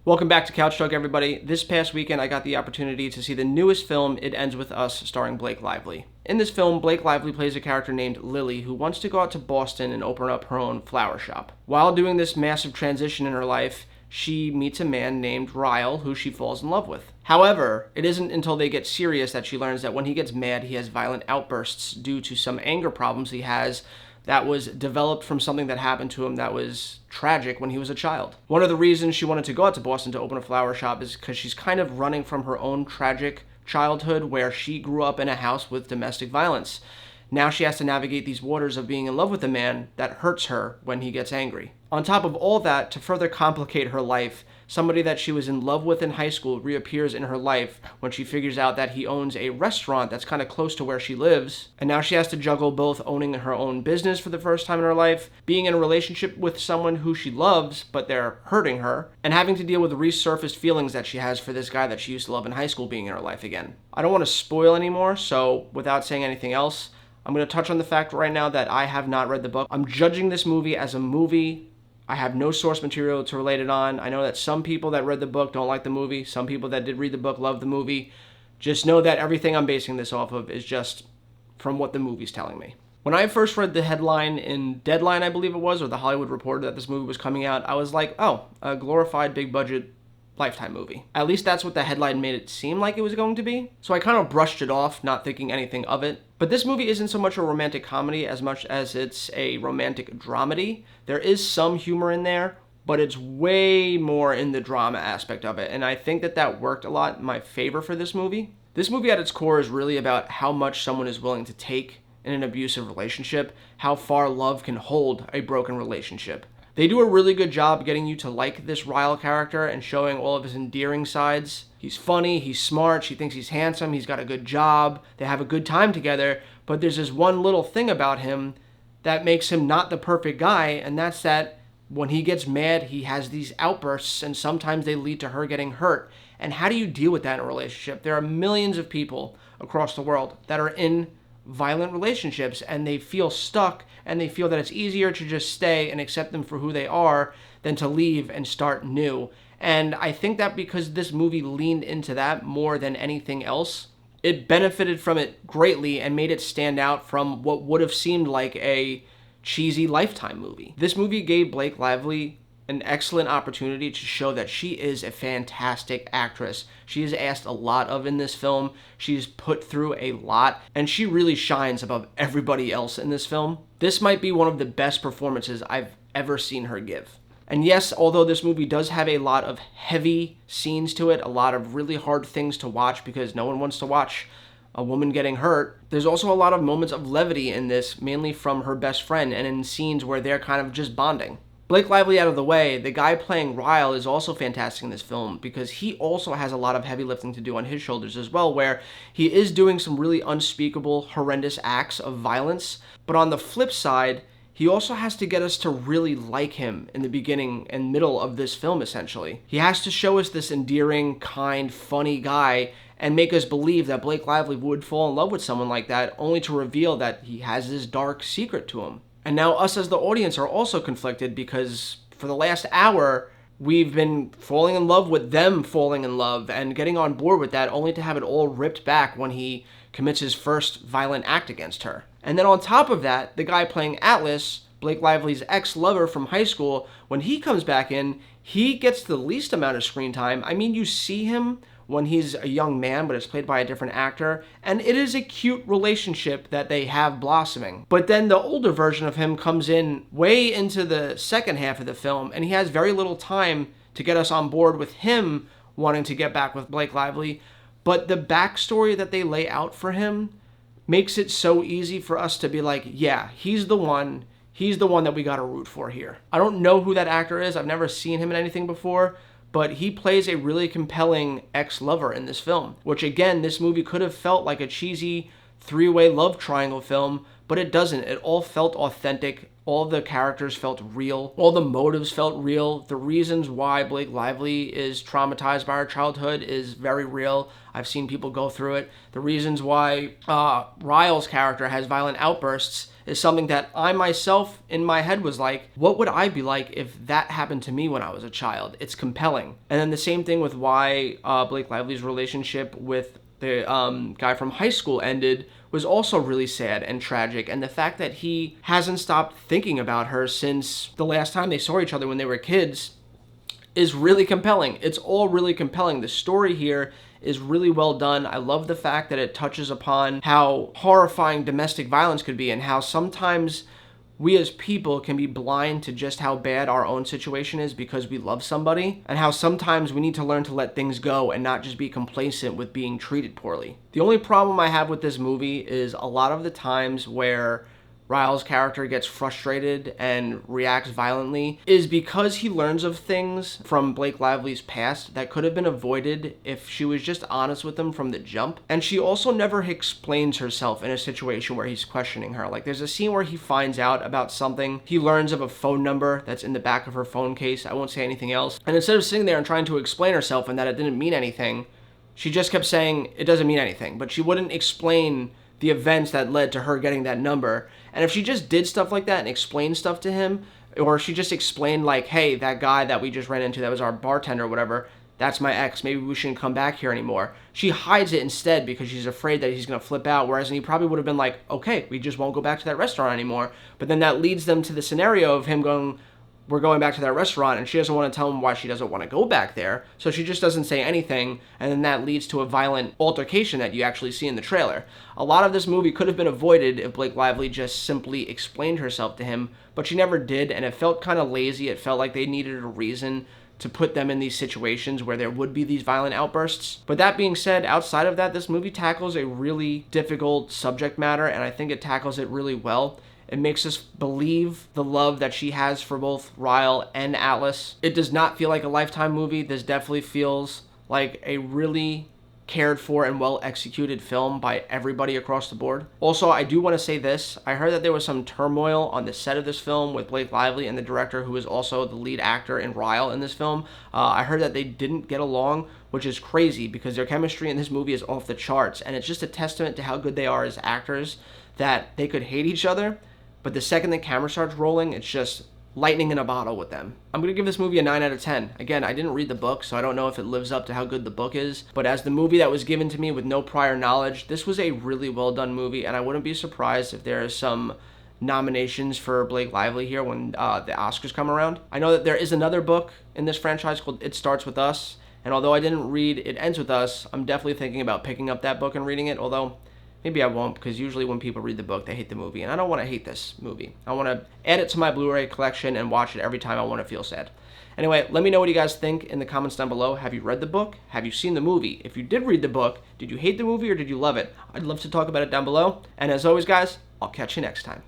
Welcome back to Couch Talk, everybody. This past weekend, I got the opportunity to see the newest film, It Ends With Us, starring Blake Lively. In this film, Blake Lively plays a character named Lily who wants to go out to Boston and open up her own flower shop. While doing this massive transition in her life, she meets a man named Ryle who she falls in love with. However, it isn't until they get serious that she learns that when he gets mad, he has violent outbursts due to some anger problems he has that was developed from something that happened to him that was tragic when he was a child. One of the reasons she wanted to go out to Boston to open a flower shop is because she's kind of running from her own tragic childhood where she grew up in a house with domestic violence. Now she has to navigate these waters of being in love with a man that hurts her when he gets angry. On top of all that, to further complicate her life, somebody that she was in love with in high school reappears in her life when she figures out that he owns a restaurant that's kind of close to where she lives. And now she has to juggle both owning her own business for the first time in her life, being in a relationship with someone who she loves, but they're hurting her, and having to deal with the resurfaced feelings that she has for this guy that she used to love in high school being in her life again. I don't want to spoil anymore, so without saying anything else, I'm going to touch on the fact right now that I have not read the book. I'm judging this movie as a movie. I have no source material to relate it on. I know that some people that read the book don't like the movie. Some people that did read the book love the movie. Just know that everything I'm basing this off of is just from what the movie's telling me. When I first read the headline in Deadline, I believe it was, or the Hollywood Reporter, that this movie was coming out, I was like, oh, a glorified big budget Lifetime movie. At least that's what the headline made it seem like it was going to be. So I kind of brushed it off, not thinking anything of it. But this movie isn't so much a romantic comedy as much as it's a romantic dramedy. There is some humor in there, but it's way more in the drama aspect of it. And I think that worked a lot in my favor for this movie. This movie at its core is really about how much someone is willing to take in an abusive relationship, how far love can hold a broken relationship. They do a really good job getting you to like this Ryle character and showing all of his endearing sides. He's funny, he's smart, she thinks he's handsome, he's got a good job, they have a good time together, but there's this one little thing about him that makes him not the perfect guy, and that's that when he gets mad, he has these outbursts, and sometimes they lead to her getting hurt. And how do you deal with that in a relationship? There are millions of people across the world that are in violent relationships and they feel stuck and they feel that it's easier to just stay and accept them for who they are than to leave and start new. And I think that because this movie leaned into that more than anything else, it benefited from it greatly and made it stand out from what would have seemed like a cheesy Lifetime movie. This movie gave Blake Lively an excellent opportunity to show that she is a fantastic actress. She is asked a lot of in this film. She's put through a lot, and she really shines above everybody else in this film. This might be one of the best performances I've ever seen her give. And yes, although this movie does have a lot of heavy scenes to it, a lot of really hard things to watch because no one wants to watch a woman getting hurt, there's also a lot of moments of levity in this, mainly from her best friend and in scenes where they're kind of just bonding. Blake Lively out of the way, the guy playing Ryle is also fantastic in this film because he also has a lot of heavy lifting to do on his shoulders as well, where he is doing some really unspeakable, horrendous acts of violence. But on the flip side, he also has to get us to really like him in the beginning and middle of this film, essentially. He has to show us this endearing, kind, funny guy and make us believe that Blake Lively would fall in love with someone like that, only to reveal that he has this dark secret to him. And now us as the audience are also conflicted because for the last hour, we've been falling in love with them falling in love and getting on board with that, only to have it all ripped back when he commits his first violent act against her. And then on top of that, the guy playing Atlas, Blake Lively's ex-lover from high school, when he comes back in, he gets the least amount of screen time. I mean, you see him when he's a young man, but it's played by a different actor, and it is a cute relationship that they have blossoming. But then the older version of him comes in way into the second half of the film, and he has very little time to get us on board with him wanting to get back with Blake Lively, but the backstory that they lay out for him makes it so easy for us to be like, yeah, he's the one that we gotta root for here. I don't know who that actor is, I've never seen him in anything before, but he plays a really compelling ex-lover in this film, which again, this movie could have felt like a cheesy three-way love triangle film, but it doesn't. It all felt authentic All the characters felt real. All the motives felt real. The reasons why Blake Lively is traumatized by her childhood is very real. I've seen people go through it. The reasons why Ryle's character has violent outbursts is something that I myself in my head was like, what would I be like if that happened to me when I was a child? It's compelling. And then the same thing with why Blake Lively's relationship with the guy from high school ended was also really sad and tragic. And the fact that he hasn't stopped thinking about her since the last time they saw each other when they were kids is really compelling. It's all really compelling. The story here is really well done. I love the fact that it touches upon how horrifying domestic violence could be and how sometimes we as people can be blind to just how bad our own situation is because we love somebody, and how sometimes we need to learn to let things go and not just be complacent with being treated poorly. The only problem I have with this movie is a lot of the times where Ryle's character gets frustrated and reacts violently is because he learns of things from Blake Lively's past that could have been avoided if she was just honest with him from the jump. And she also never explains herself in a situation where he's questioning her. Like, there's a scene where he finds out about something. He learns of a phone number that's in the back of her phone case. I won't say anything else. And instead of sitting there and trying to explain herself and that it didn't mean anything, she just kept saying it doesn't mean anything. But she wouldn't explain the events that led to her getting that number. And if she just did stuff like that and explained stuff to him, or she just explained like, hey, that guy that we just ran into, that was our bartender or whatever, that's my ex, maybe we shouldn't come back here anymore. She hides it instead because she's afraid that he's going to flip out, whereas he probably would have been like, okay, we just won't go back to that restaurant anymore. But then that leads them to the scenario of him going, we're going back to that restaurant, and she doesn't want to tell him why she doesn't want to go back there, so she just doesn't say anything, and then that leads to a violent altercation that you actually see in the trailer. A lot of this movie could have been avoided if Blake Lively just simply explained herself to him, but she never did, and it felt kind of lazy. It felt like they needed a reason to put them in these situations where there would be these violent outbursts. But that being said, outside of that, this movie tackles a really difficult subject matter, and I think it tackles it really well. It makes us believe the love that she has for both Ryle and Atlas. It does not feel like a Lifetime movie. This definitely feels like a really cared for and well executed film by everybody across the board. Also, I do want to say this. I heard that there was some turmoil on the set of this film with Blake Lively and the director, who is also the lead actor in Ryle in this film. I heard that they didn't get along, which is crazy because their chemistry in this movie is off the charts. And it's just a testament to how good they are as actors that they could hate each other, but the second the camera starts rolling, it's just lightning in a bottle with them. I'm going to give this movie a 9 out of 10. Again, I didn't read the book, so I don't know if it lives up to how good the book is, but as the movie that was given to me with no prior knowledge, this was a really well done movie, and I wouldn't be surprised if there is some nominations for Blake Lively here when the Oscars come around. I know that there is another book in this franchise called It Starts With Us, and although I didn't read It Ends With Us, I'm definitely thinking about picking up that book and reading it, although maybe I won't, because usually when people read the book, they hate the movie, and I don't want to hate this movie. I want to add it to my Blu-ray collection and watch it every time I want to feel sad. Anyway, let me know what you guys think in the comments down below. Have you read the book? Have you seen the movie? If you did read the book, did you hate the movie or did you love it? I'd love to talk about it down below. And as always, guys, I'll catch you next time.